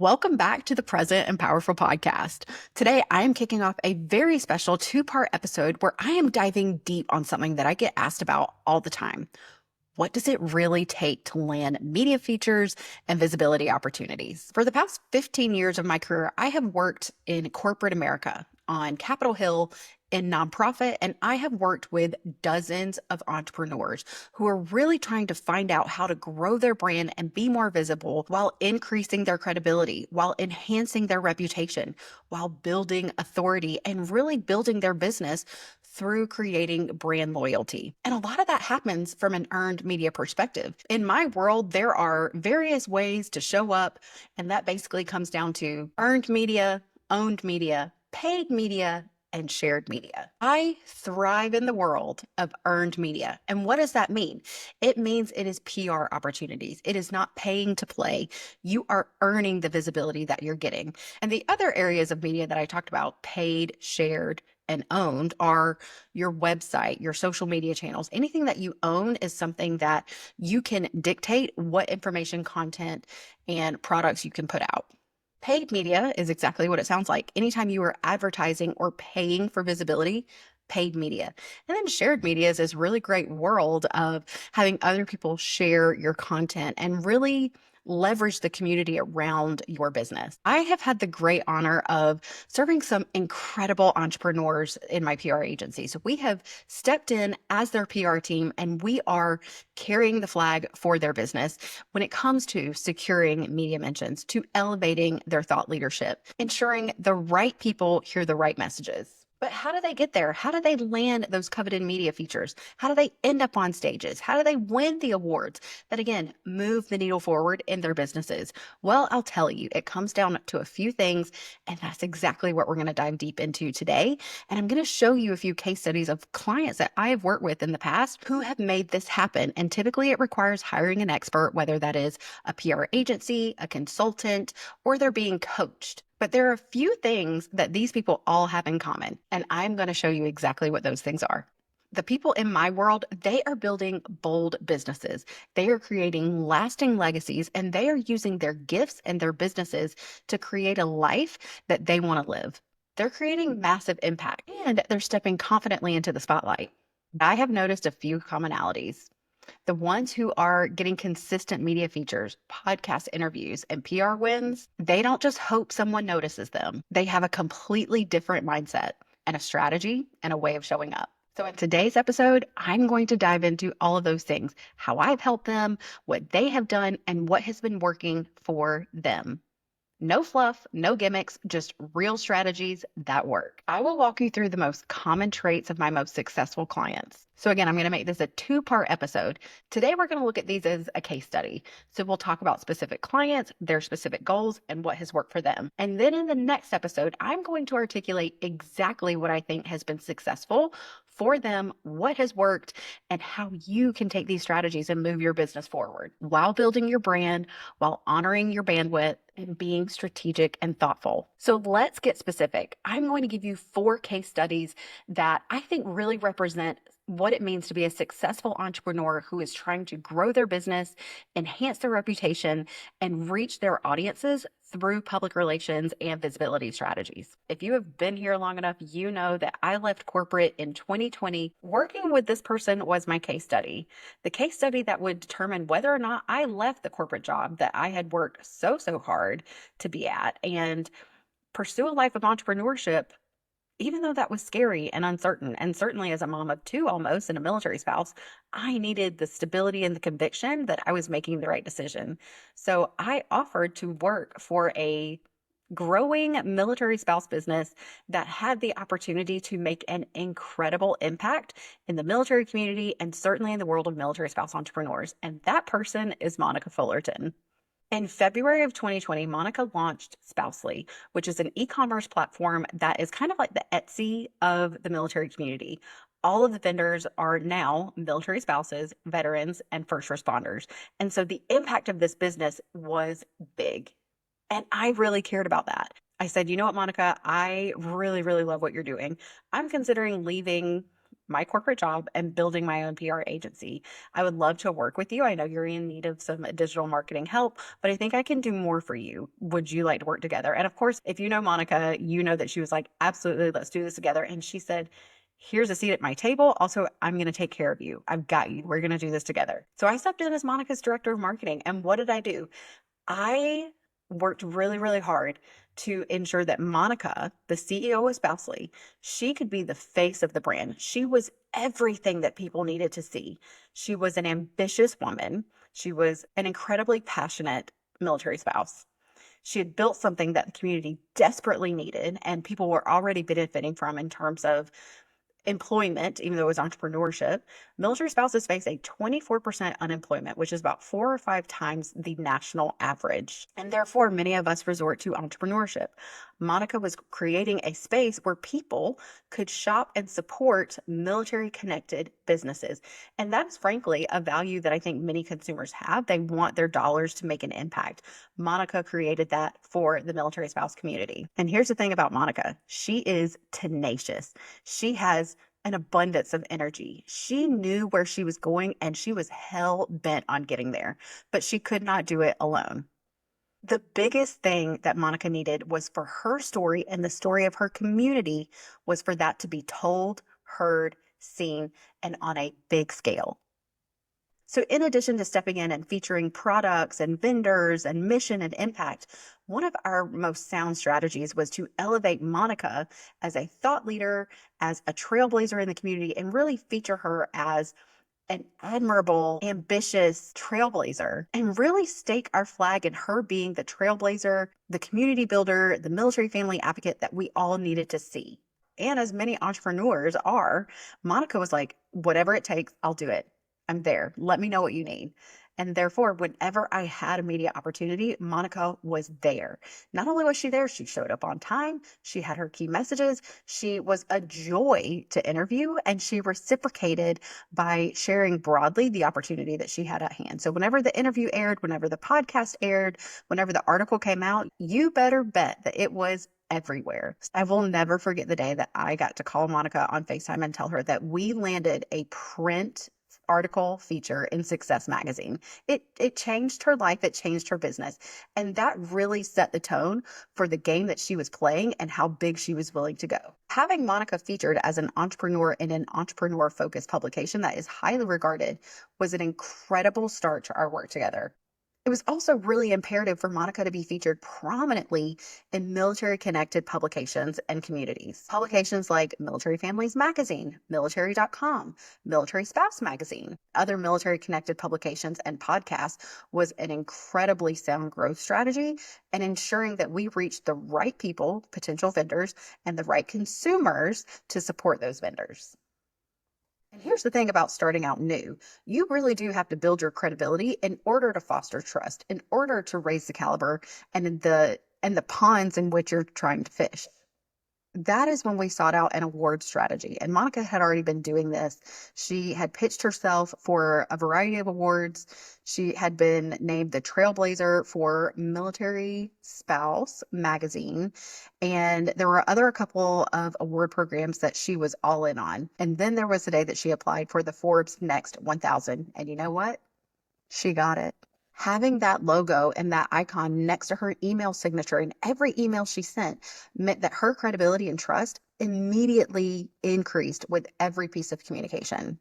Welcome back to the Present and Powerful podcast. Today, I am kicking off a very special two-part episode where I am diving deep on something that I get asked about all the time. What does it really take to land media features and visibility opportunities? For the past 15 years of my career, I have worked in corporate America on Capitol Hill in nonprofit, and I have worked with dozens of entrepreneurs who are really trying to find out how to grow their brand and be more visible while increasing their credibility, while enhancing their reputation, while building authority and really building their business through creating brand loyalty. And a lot of that happens from an earned media perspective. In my world, there are various ways to show up, and that basically comes down to earned media, owned media, paid media, and shared media. I thrive in the world of earned media. And what does that mean? It means it is PR opportunities. It is not paying to play. You are earning the visibility that you're getting. And the other areas of media that I talked about, paid, shared, and owned, are your website, your social media channels. Anything that you own is something that you can dictate what information, content, and products you can put out. Paid media is exactly what it sounds like. Anytime you are advertising or paying for visibility, paid media. And then shared media is this really great world of having other people share your content and really leverage the community around your business. I have had the great honor of serving some incredible entrepreneurs in my PR agency. So we have stepped in as their PR team and we are carrying the flag for their business when it comes to securing media mentions, to elevating their thought leadership, ensuring the right people hear the right messages. But how do they get there? How do they land those coveted media features? How do they end up on stages? How do they win the awards that, again, move the needle forward in their businesses? Well, I'll tell you, it comes down to a few things, and that's exactly what we're going to dive deep into today. And I'm going to show you a few case studies of clients that I have worked with in the past who have made this happen. And typically it requires hiring an expert, whether that is a PR agency, a consultant, or they're being coached. But there are a few things that these people all have in common, and I'm going to show you exactly what those things are. The people in my world, they are building bold businesses. They are creating lasting legacies, and they are using their gifts and their businesses to create a life that they want to live. They're creating massive impact, and they're stepping confidently into the spotlight. I have noticed a few commonalities. The ones who are getting consistent media features, podcast interviews, and PR wins, they don't just hope someone notices them. They have a completely different mindset and a strategy and a way of showing up. So in today's episode, I'm going to dive into all of those things, how I've helped them, what they have done, and what has been working for them. No fluff, no gimmicks, just real strategies that work. I will walk you through the most common traits of my most successful clients. So again, I'm going to make this a two-part episode. Today, we're going to look at these as a case study. So we'll talk about specific clients, their specific goals, and what has worked for them. And then in the next episode, I'm going to articulate exactly what I think has been successful for them, what has worked, and how you can take these strategies and move your business forward while building your brand, while honoring your bandwidth, and being strategic and thoughtful. So let's get specific. I'm going to give you 4 case studies that I think really represent what it means to be a successful entrepreneur who is trying to grow their business, enhance their reputation, and reach their audiences through public relations and visibility strategies. If you have been here long enough, you know that I left corporate in 2020. Working with this person was my case study. The case study that would determine whether or not I left the corporate job that I had worked so hard to be at and pursue a life of entrepreneurship, even though that was scary and uncertain. And certainly as a mom of 2 almost and a military spouse, I needed the stability and the conviction that I was making the right decision. So I offered to work for a growing military spouse business that had the opportunity to make an incredible impact in the military community and certainly in the world of military spouse entrepreneurs. And that person is Monica Fullerton. In February of 2020, Monica launched Spousely, which is an e-commerce platform that is kind of like the Etsy of the military community. All of the vendors are now military spouses, veterans, and first responders. And so the impact of this business was big. And I really cared about that. I said, you know what, Monica, I really love what you're doing. I'm considering leaving my corporate job and building my own PR agency. I would love to work with you. I know you're in need of some digital marketing help, but I think I can do more for you. Would you like to work together? And of course, if you know Monica, you know that she was like, absolutely, let's do this together. And she said, here's a seat at my table. Also, I'm going to take care of you. I've got you. We're going to do this together. So I stepped in as Monica's director of marketing. And what did I do? I worked really, really hard to ensure that Monica, the CEO of Spousely, she could be the face of the brand. She was everything that people needed to see. She was an ambitious woman. She was an incredibly passionate military spouse. She had built something that the community desperately needed and people were already benefiting from in terms of employment, even though it was entrepreneurship. Military spouses face a 24% unemployment, which is about 4 or 5 times the national average. And therefore, many of us resort to entrepreneurship. Monica was creating a space where people could shop and support military connected businesses. And that's frankly a value that I think many consumers have. They want their dollars to make an impact. Monica created that for the military spouse community. And here's the thing about Monica. She is tenacious. She has an abundance of energy. She knew where she was going and she was hell bent on getting there, but she could not do it alone. The biggest thing that Monica needed was for her story and the story of her community was for that to be told, heard, seen, and on a big scale. So in addition to stepping in and featuring products and vendors and mission and impact, one of our most sound strategies was to elevate Monica as a thought leader, as a trailblazer in the community, and really feature her as an admirable, ambitious trailblazer and really stake our flag in her being the trailblazer, the community builder, the military family advocate that we all needed to see. And as many entrepreneurs are, Monica was like, whatever it takes, I'll do it. I'm there. Let me know what you need. And therefore, whenever I had a media opportunity, Monica was there. Not only was she there, she showed up on time. She had her key messages. She was a joy to interview, and she reciprocated by sharing broadly the opportunity that she had at hand. So whenever the interview aired, whenever the podcast aired, whenever the article came out, you better bet that it was everywhere. I will never forget the day that I got to call Monica on FaceTime and tell her that we landed a print article feature in Success magazine. It changed her life, it changed her business. And that really set the tone for the game that she was playing and how big she was willing to go. Having Monica featured as an entrepreneur in an entrepreneur focused publication that is highly regarded was an incredible start to our work together. It was also really imperative for Monica to be featured prominently in military connected publications and communities. Publications like Military Families Magazine, military.com, Military Spouse Magazine, other military connected publications and podcasts was an incredibly sound growth strategy and ensuring that we reached the right people, potential vendors, and the right consumers to support those vendors. And here's the thing about starting out new. You really do have to build your credibility in order to foster trust, in order to raise the caliber and the ponds in which you're trying to fish. That is when we sought out an award strategy. And Monica had already been doing this. She had pitched herself for a variety of awards. She had been named the Trailblazer for Military Spouse magazine. And there were a couple of award programs that she was all in on. And then there was the day that she applied for the Forbes Next 1000. And you know what? She got it. Having that logo and that icon next to her email signature in every email she sent meant that her credibility and trust immediately increased with every piece of communication.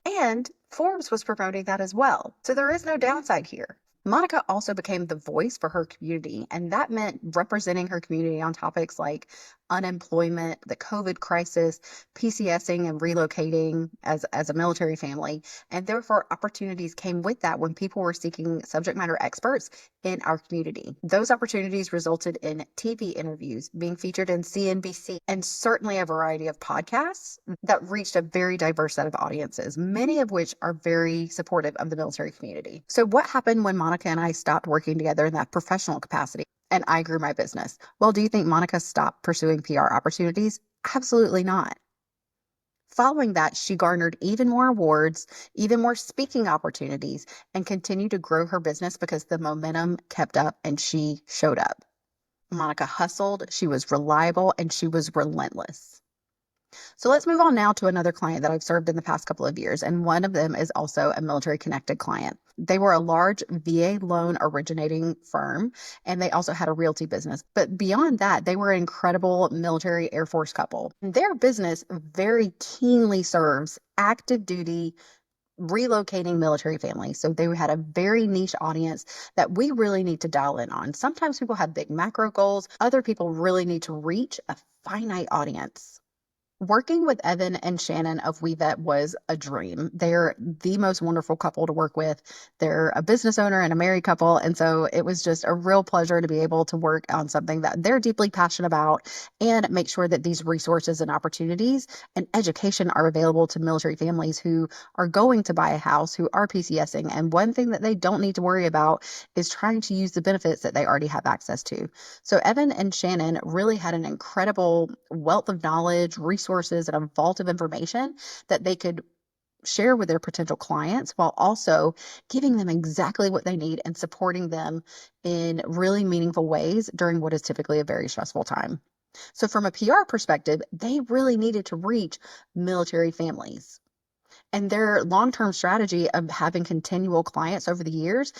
And Forbes was promoting that as well. So there is no downside here. Monica also became the voice for her community, and that meant representing her community on topics like unemployment, the COVID crisis, PCSing and relocating as a military family. And therefore, opportunities came with that when people were seeking subject matter experts in our community. Those opportunities resulted in TV interviews, being featured in CNBC, and certainly a variety of podcasts that reached a very diverse set of audiences, many of which are very supportive of the military community. So what happened when Monica and I stopped working together in that professional capacity and I grew my business? Well, do you think Monica stopped pursuing PR opportunities? Absolutely not. Following that, she garnered even more awards, even more speaking opportunities, and continued to grow her business because the momentum kept up and she showed up. Monica hustled, she was reliable, and she was relentless. So let's move on now to another client that I've served in the past couple of years. And one of them is also a military connected client. They were a large VA loan originating firm, and they also had a realty business. But beyond that, they were an incredible military Air Force couple. Their business very keenly serves active duty relocating military families. So they had a very niche audience that we really need to dial in on. Sometimes people have big macro goals, other people really need to reach a finite audience. Working with Evan and Shannon of WeVet was a dream. They're the most wonderful couple to work with. They're a business owner and a married couple. And so it was just a real pleasure to be able to work on something that they're deeply passionate about and make sure that these resources and opportunities and education are available to military families who are going to buy a house, who are PCSing. And one thing that they don't need to worry about is trying to use the benefits that they already have access to. So Evan and Shannon really had an incredible wealth of knowledge, resources, and a vault of information that they could share with their potential clients while also giving them exactly what they need and supporting them in really meaningful ways during what is typically a very stressful time. So from a PR perspective, they really needed to reach military families. And their long-term strategy of having continual clients over the years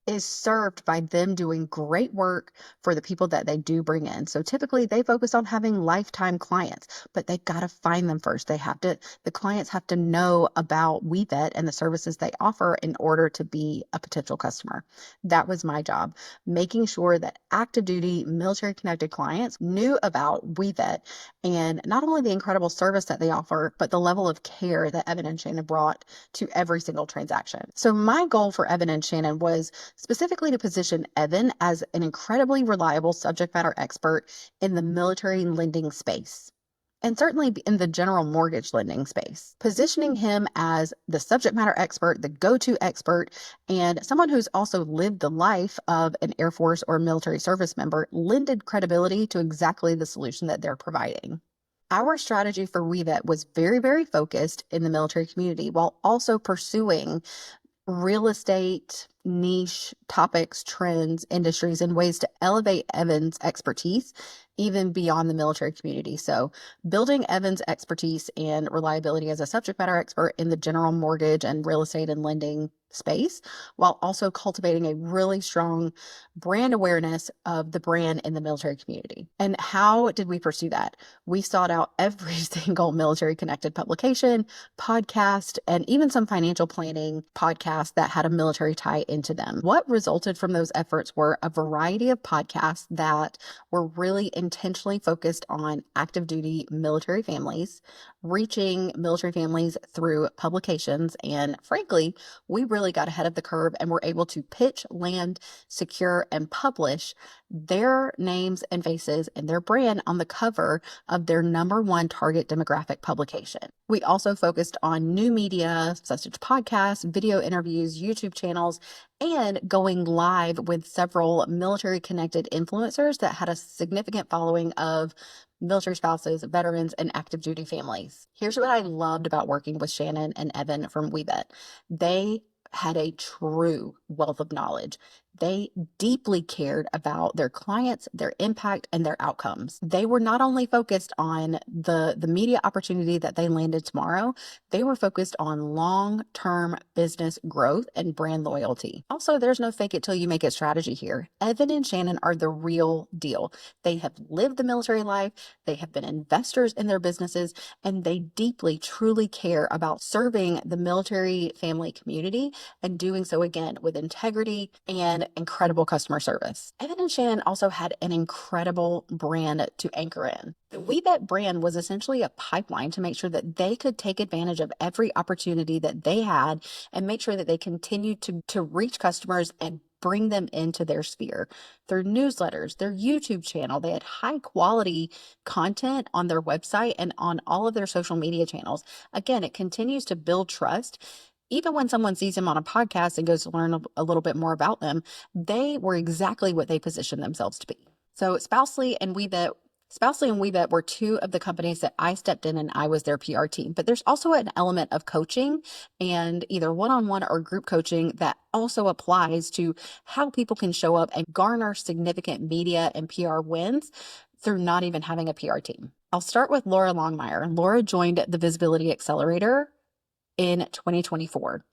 is served by them doing great work for the people that they do bring in. So typically they focus on having lifetime clients, but they've got to find them first. The clients have to know about WeVet and the services they offer in order to be a potential customer. That was my job, making sure that active duty military connected clients knew about WeVet and not only the incredible service that they offer, but the level of care that Evan and Shannon brought to every single transaction. So my goal for Evan and Shannon was specifically to position Evan as an incredibly reliable subject matter expert in the military lending space. And certainly in the general mortgage lending space, positioning him as the subject matter expert, the go to expert, and someone who's also lived the life of an Air Force or military service member lended credibility to exactly the solution that they're providing. Our strategy for WeVet was very, very focused in the military community while also pursuing real estate, niche topics, trends, industries, and ways to elevate Evan's expertise even beyond the military community. So, building Evan's expertise and reliability as a subject matter expert in the general mortgage and real estate and lending space, while also cultivating a really strong brand awareness of the brand in the military community. And how did we pursue that? We sought out every single military connected publication, podcast, and even some financial planning podcasts that had a military tie into them. What resulted from those efforts were a variety of podcasts that were really intentionally focused on active duty military families, reaching military families through publications. And frankly, we really got ahead of the curve and were able to pitch, land, secure, and publish their names and faces and their brand on the cover of their number one target demographic publication. We also focused on new media, such as podcasts, video interviews, YouTube channels, and going live with several military connected influencers that had a significant following of military spouses, veterans, and active duty families. Here's what I loved about working with Shannon and Evan from WeVet. They had a true wealth of knowledge. They deeply cared about their clients, their impact, and their outcomes. They were not only focused on the media opportunity that they landed tomorrow, they were focused on long-term business growth and brand loyalty. Also, there's no fake it till you make it strategy here. Evan and Shannon are the real deal. They have lived the military life, they have been investors in their businesses, and they deeply, truly care about serving the military family community and doing so again with integrity and incredible customer service. Evan and Shannon also had an incredible brand to anchor in. The WeVet brand was essentially a pipeline to make sure that they could take advantage of every opportunity that they had and make sure that they continued to reach customers and bring them into their sphere. Their newsletters, their YouTube channel, they had high quality content on their website and on all of their social media channels. Again, it continues to build trust. Even when someone sees them on a podcast and goes to learn a little bit more about them, they were exactly what they positioned themselves to be. So Spousely and WeVet were two of the companies that I stepped in and I was their PR team. But there's also an element of coaching and either one-on-one or group coaching that also applies to how people can show up and garner significant media and PR wins through not even having a PR team. I'll start with Laura Longmire. Laura joined the Visibility Accelerator in 2024.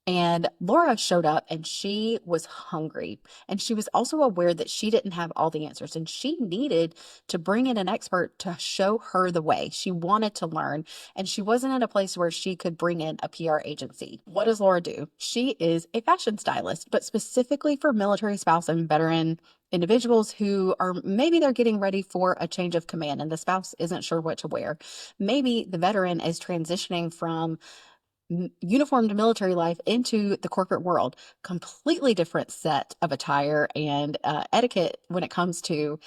And Laura showed up and she was hungry. And she was also aware that she didn't have all the answers and she needed to bring in an expert to show her the way. She wanted to learn and she wasn't in a place where she could bring in a PR agency. What does Laura do? She is a fashion stylist, but specifically for military spouse and veteran individuals who are maybe they're getting ready for a change of command and the spouse isn't sure what to wear. Maybe the veteran is transitioning from uniformed military life into the corporate world. Completely different set of attire and etiquette when it comes to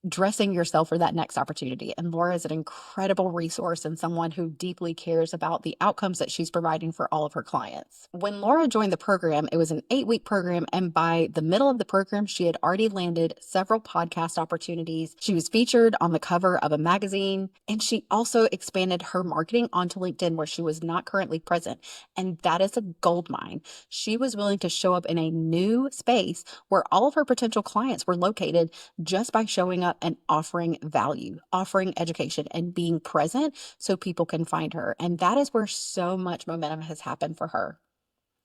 dressing yourself for that next opportunity. And Laura is an incredible resource and someone who deeply cares about the outcomes that she's providing for all of her clients. When Laura joined the program, it was an 8-week program. And by the middle of the program, she had already landed several podcast opportunities. She was featured on the cover of a magazine. And she also expanded her marketing onto LinkedIn, where she was not currently present. And that is a gold mine. She was willing to show up in a new space where all of her potential clients were located just by showing up and offering value, offering education, and being present so people can find her. And that is where so much momentum has happened for her.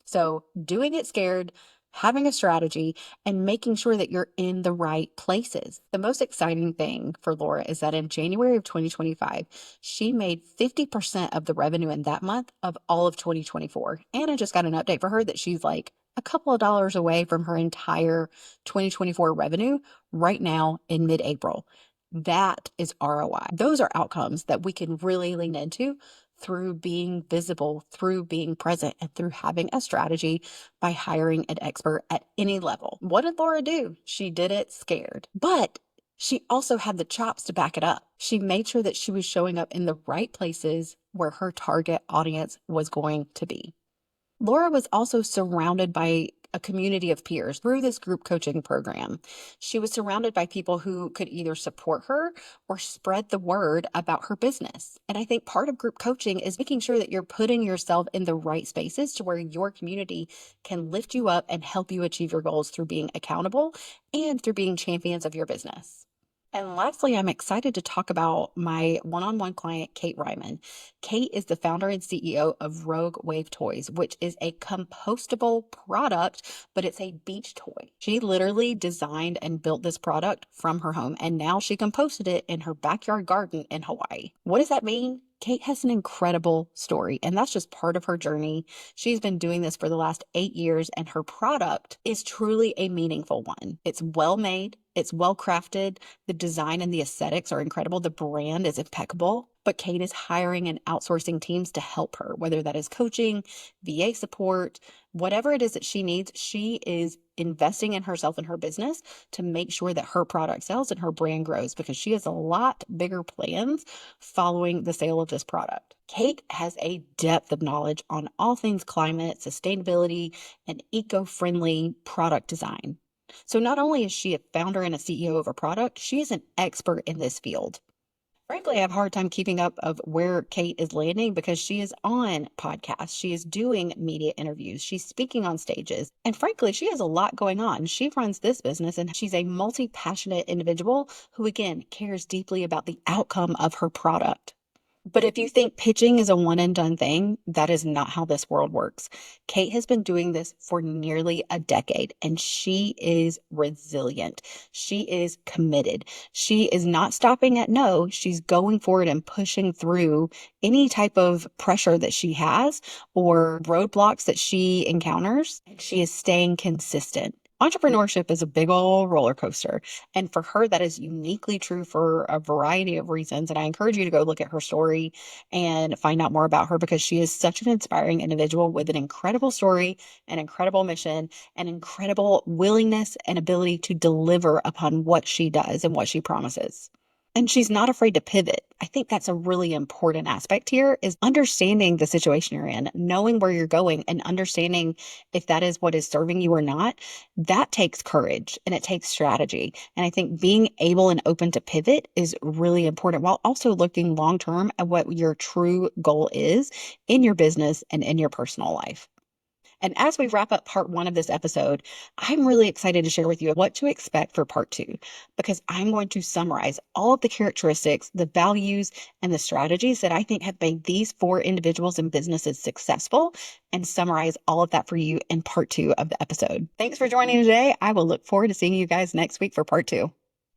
So doing it scared, having a strategy, and making sure that you're in the right places. The most exciting thing for Laura is that in January of 2025, she made 50% of the revenue in that month of all of 2024. And I just got an update for her that she's like a couple of dollars away from her entire 2024 revenue right now in mid-April. That is ROI. Those are outcomes that we can really lean into through being visible, through being present, and through having a strategy by hiring an expert at any level. What did Laura do? She did it scared, but she also had the chops to back it up. She made sure that she was showing up in the right places where her target audience was going to be. Laura was also surrounded by a community of peers through this group coaching program. She was surrounded by people who could either support her or spread the word about her business. And I think part of group coaching is making sure that you're putting yourself in the right spaces to where your community can lift you up and help you achieve your goals through being accountable and through being champions of your business. And lastly, I'm excited to talk about my one-on-one client, Kate Ryman. Kate is the founder and CEO of Rogue Wave Toys, which is a compostable product, but it's a beach toy. She literally designed and built this product from her home, and now she composted it in her backyard garden in Hawaii. What does that mean? Kate has an incredible story, and that's just part of her journey. She's been doing this for the last 8 years, and her product is truly a meaningful one. It's well made, it's well crafted, the design and the aesthetics are incredible, the brand is impeccable. But Kate is hiring and outsourcing teams to help her, whether that is coaching, VA support, whatever it is that she needs. She is investing in herself and her business to make sure that her product sells and her brand grows, because she has a lot bigger plans following the sale of this product. Kate has a depth of knowledge on all things climate, sustainability, and eco-friendly product design. So not only is she a founder and a CEO of a product, she is an expert in this field. Frankly, I have a hard time keeping up of where Kate is landing because she is on podcasts. She is doing media interviews. She's speaking on stages. And frankly, she has a lot going on. She runs this business and she's a multi-passionate individual who, again, cares deeply about the outcome of her product. But if you think pitching is a one and done thing, that is not how this world works. Kate has been doing this for nearly a decade and she is resilient. She is committed. She is not stopping at no. She's going forward and pushing through any type of pressure that she has or roadblocks that she encounters. She is staying consistent. Entrepreneurship is a big old roller coaster. And for her, that is uniquely true for a variety of reasons. And I encourage you to go look at her story and find out more about her because she is such an inspiring individual with an incredible story, an incredible mission, an incredible willingness and ability to deliver upon what she does and what she promises. And she's not afraid to pivot. I think that's a really important aspect here is understanding the situation you're in, knowing where you're going and understanding if that is what is serving you or not. That takes courage and it takes strategy. And I think being able and open to pivot is really important while also looking long term at what your true goal is in your business and in your personal life. And as we wrap up part one of this episode, I'm really excited to share with you what to expect for part two, because I'm going to summarize all of the characteristics, the values, and the strategies that I think have made these four individuals and businesses successful, and summarize all of that for you in part two of the episode. Thanks for joining today. I will look forward to seeing you guys next week for part two.